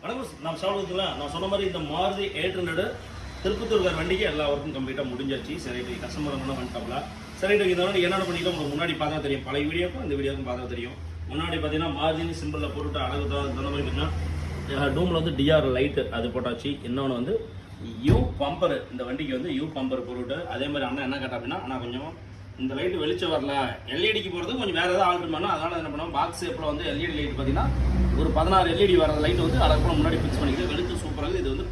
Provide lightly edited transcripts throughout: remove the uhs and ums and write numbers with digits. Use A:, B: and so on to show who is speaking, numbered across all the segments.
A: வணக்கம். நான் சாப்பிடுறதுல நான் சொன்ன மாதிரி இந்த மாருதி 800 திருப்பத்தூர்கார் வண்டிக்கு எல்லா ஒர்க்கும் கம்ப்ளீட்டாக முடிஞ்சாச்சு. சரி, கஸ்டமர் ஒன்றும் வந்துட்டாப்ல. சரி, இந்த வண்டி என்னென்ன பண்ணிட்டு உங்களுக்கு முன்னாடி பார்த்தா தெரியும். பழைய வீடியோக்கும் இந்த வீடியோக்கும் பார்த்தா தெரியும். முன்னாடி பார்த்தீங்கன்னா மாருதினு சிம்பிளில் போட்டுட்டு அழகு தகுந்த மாதிரி பார்த்தீங்கன்னா டூமில் வந்து டிஆர் லைட்டு அது போட்டாச்சு. இன்னொன்று வந்து யூ பம்பர், இந்த வண்டிக்கு வந்து யூ பம்பர் போட்டுவிட்டு அதே மாதிரி அண்ணா என்ன கேட்டா அப்படின்னா, ஆனால் கொஞ்சம் இந்த லைட்டு வெளிச்சம் வரல, எல்இடிக்கு போகிறது கொஞ்சம் வேறு ஏதாவது ஆல்ட்ரு பண்ணால் அதனால் என்ன பண்ணுவோம், பாக்ஸ் எப்போ வந்து எல்இடி லைட் பார்த்தீங்கன்னா ஒரு 16 எல்இடி வர லைட் வந்து அழகாக முன்னாடி ஃபிக்ஸ் பண்ணிக்கிது. வெளிச்சம் சூப்பராக. இது வந்து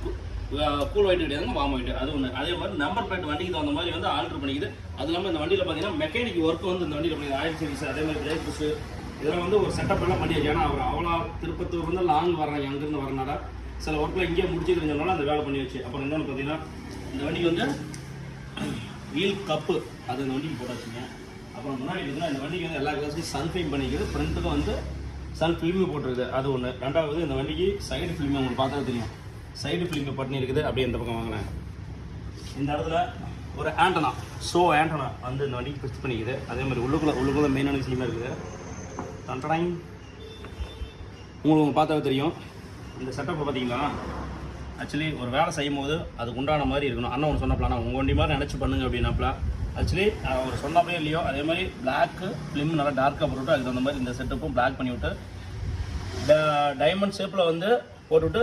A: கூல் ஒயிட் கிடையாதுங்க, வார்ம் ஒயிட் அது ஒன்று. அதே மாதிரி நம்பர் பிளேட் வண்டிக்கு தகுந்த மாதிரி வந்து ஆல்ட்ரு பண்ணிக்குது. அது இல்லாமல் இந்த வண்டியில் பார்த்தீங்கன்னா மெக்கானிக் ஒர்க் வந்து இந்த வண்டியில் பண்ணிக்குது. ஆயில் சர்வீஸ் அதே மாதிரி பிரேக் புஷு இதெல்லாம் வந்து ஒரு செட்டப் எல்லாம் பண்ணியாச்சு. ஏன்னா அவர் அவ்வளோ திருப்பத்தூர் வந்து லாங் வர்றாங்க, அங்கேருந்து வரனால சில ஒர்க்கில் இங்கேயே முடிச்சுக்கிறதுனால அந்த வேலை பண்ணி வச்சு. அப்புறம் இன்னொன்று பார்த்தீங்கன்னா இந்த வண்டிக்கு வந்து வீல் கப்பு அது இந்த வண்டிக்கு போட்டாச்சுங்க. அப்புறம் முன்னாடி பார்த்தீங்கன்னா இந்த வண்டிக்கு வந்து எல்லா கிளாஸையும் சன் ஃபிலிம் பண்ணிக்குது. ஃப்ரண்ட்டுக்கும் வந்து சன் ஃபிலிமு போட்டுருக்குது, அது ஒன்று. ரெண்டாவது இந்த வண்டிக்கு சைடு ஃபிலிம் உங்களுக்கு பார்த்தா தெரியும், சைடு ஃபிலிம் பண்ணி இருக்குது. அப்படியே இந்த பக்கம் வாங்கினேன். இந்த இடத்துல ஒரு ஆண்டனா, ஆண்டனா வந்து இந்த வண்டிக்கு ஃபிக்ஸ் பண்ணிக்குது. அதே மாதிரி உள்ளுக்குள்ள மெயினான விஷயமா இருக்குது. தண்டடாங் உங்களுக்கு பார்த்தா தெரியும். இந்த செட்டப்பை பார்த்தீங்களா, ஆக்சுவலி ஒரு வேலை செய்யும் போது அதுக்கு உண்டான மாதிரி இருக்கணும். அண்ணன் ஒன்று சொன்னப்பலாம், நான் உங்கள் வண்டி மாதிரி நினச்சி பண்ணுங்க அப்படின்னாப்ல. ஆக்சுவலி அவர் சொன்னப்பே இல்லையோ அதே மாதிரி பிளாக்கு ஃபிலிம் நல்லா டார்க்காக போட்டுவிட்டு அதுக்கு தகுந்த மாதிரி இந்த செட்டப்பும் பிளாக் பண்ணிவிட்டு டைமண்ட் ஷேப்பில் வந்து போட்டுவிட்டு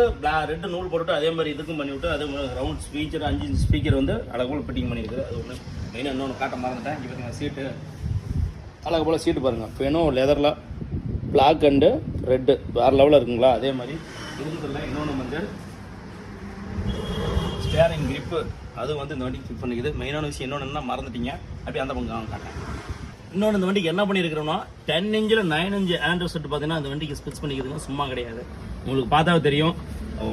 A: ரெட்டு நூல் போட்டுவிட்டு அதே மாதிரி இதுக்கும் பண்ணிவிட்டு அதே மாதிரி ரவுண்ட் ஸ்பீக்கர் 5 இன்ச் ஸ்பீக்கர் வந்து அழகு ஃபிட்டிங் பண்ணியிருக்குது. அது ஒன்று. மெயினாக இன்னொன்று காட்ட மறந்துட்டேன். இங்கே பார்த்தீங்கன்னா சீட்டு அழகு போல் சீட்டு பாருங்கள். பெனும் லெதரில் பிளாக் அண்டு ரெட்டு வேறு லெவலில் இருக்குங்களா. அதே மாதிரி இருக்குதுல்ல. இன்னொன்று வந்து ஸ்டேரிங் கிரிப்பு அது வந்து இந்த வண்டிக்கு ஃபிட் பண்ணிக்குது. மெயினான விஷயம் இன்னொன்று மறந்துட்டீங்க, அப்படி அந்த பக்கம் காட்டேன். இன்னொன்று இந்த வண்டிக்கு என்ன பண்ணியிருக்கிறோம்னா 10 இன்ச்சில் 9 இன்ச் ஆண்ட்ராய்ட் செட் பார்த்தீங்கன்னா அந்த வண்டிக்கு ஸ்பிட்ச் பண்ணிக்கிறதுங்க சும்மா கிடையாது. உங்களுக்கு பார்த்தாவே தெரியும்.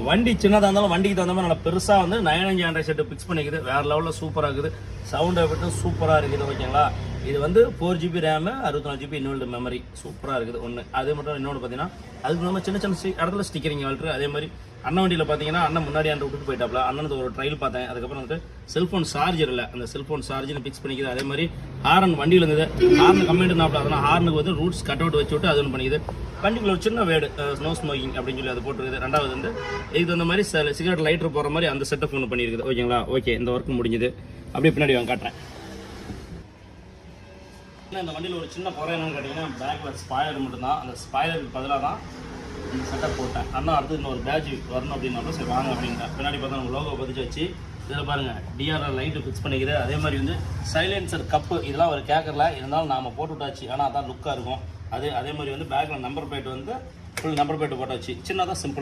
A: வண்டி சின்னதாக இருந்தாலும் வண்டிக்கு தகுந்த மாதிரி நல்லா பெருசாக வந்து 9 இன்ச் ஆண்ட்ராய்ட் செட்டு ஃபிக்ஸ் பண்ணிக்குது. வேறு லெவலில் சூப்பராக இருக்குது. சவுண்டை விட்டு சூப்பராக இருக்குது. ஓகேங்களா. இது வந்து 4GB ரேமு 64GB இன்னொரு மெமரி சூப்பராக இருக்குது ஒன்று. அதே மட்டும் இன்னொன்று பார்த்தீங்கன்னா அதுக்கு நம்ம சின்ன சின்ன இடத்துல ஸ்டிக்கரிங் ஆல்ட்ரு. அதே மாதிரி அண்ணன் வண்டியில் பார்த்தீங்கன்னா அண்ணன் முன்னாடி ஆண்டு விட்டுட்டு போயிட்டாப்ல. அண்ணனுக்கு ஒரு ட்ரையல் பார்த்தேன். அதுக்கப்புறம் வந்துட்டு செல்ஃபோன் சார்ஜர் இல்லை, அந்த செல்ஃபோன் சார்ஜர் ஃபிக்ஸ் பண்ணிக்குது. அதே மாதிரி ஹார்ன் வண்டியில் இருந்தது, ஹார்ன் கம்ப்ளைண்ட் இருந்தாப்ல. அதனால் ஹார்னுக்கு வந்து ரூட்ஸ் கட் அவுட் வச்சு விட்டு அது ஒன்று பண்ணிக்குது. வண்டிக்குள்ள ஒரு சின்ன வேடு நோ ஸ்மோக்கிங் அப்படின்னு சொல்லி அது போட்டுருக்குது. ரெண்டாவது வந்து இதுக்கு அந்த மாதிரி சிகரெட் லைட்டர் போகிற மாதிரி அந்த செட்டப் ஒன்று பண்ணியிருக்குது. ஓகேங்களா. ஓகே, இந்த ஒர்க் முடிஞ்சுது. அப்படியே பின்னாடி வாங்க காட்டுறேன். இந்த வண்டியில் ஒரு சின்ன குறை என்னன்னு கேட்டிங்கன்னா பேக்கில் ஸ்பாய்லர் மட்டும்தான். அந்த ஸ்பாய்லருக்கு பதிலாக தான் இந்த செட்டப் போட்டேன். அண்ணா அடுத்து இன்னொரு பேட்ச் வரணும் அப்படின்னாலும் சரி வாங்க அப்படின்ட்டேன். பின்னாடி பார்த்தா நம்ம லோகோ பதிச்சு வச்சு இதில் பாருங்கள் டிஆர்ஆர் லைட்டு ஃபிக்ஸ் பண்ணிக்குது. அதே மாதிரி வந்து சைலன்சர் கப்பு இதெல்லாம் ஒரு கேட்கல, இருந்தாலும் நாம் போட்டு விட்டாச்சு. ஆனால் அதான் லுக்காக இருக்கும். அதே மாதிரி வந்து பேக்கில் நம்பர் பிளேட் வந்து ஃபுல் நம்பர் பிளேட் போட்டாச்சு. சின்னதாக சிம்பிளாக